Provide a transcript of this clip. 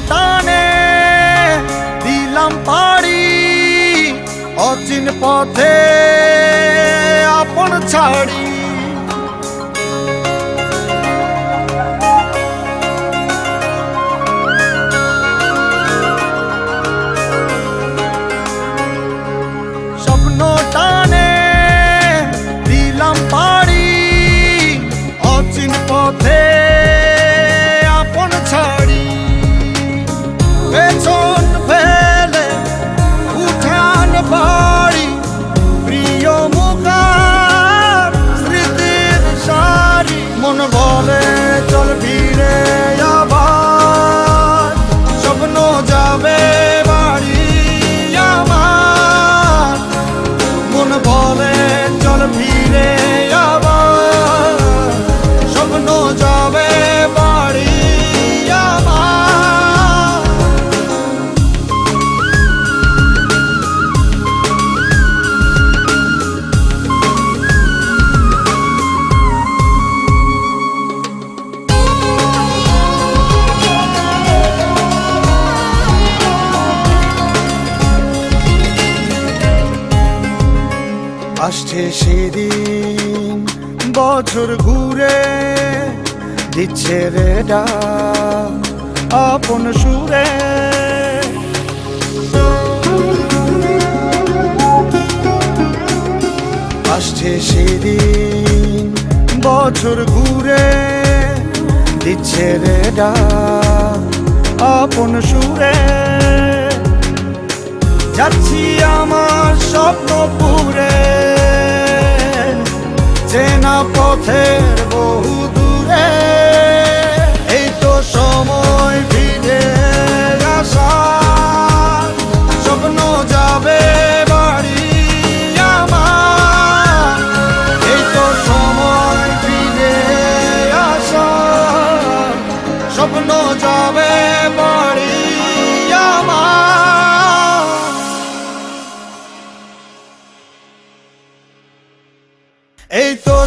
টানে দিলাম পাড়ি অচিন পথে আপন ছাড়ি। স্বপ্ন টানে দিলাম পাড়ি অচিন পথে আপন ছাড়ি। পেছন ফেলে উঠান বাড়ি প্রিয় মুখার স্মৃতির সারি। মন বলে চল ফিরে আবার স্বপ্ন যাবে বাড়ি আমার। মন বলে চল ফিরে আবার স্বপ্ন যাবে বাড়ি আমার। আসছে সেদিন বছর ঘুরে দিচ্ছে রে ডাক আপন সুরে। আসছে সেদিন বছর ঘুরে দিচ্ছে রে ডাক আপন সুরে। যাচ্ছি আমার স্বপ্ন পুরে চেনা পথের বহু দূরে। এই তো সময় ফিরে আসার স্বপ্ন যাবে বাড়ি আমার। এই তো সময় ফিরে আসার স্বপ্ন যাবে বাড়ি আমার। এই তো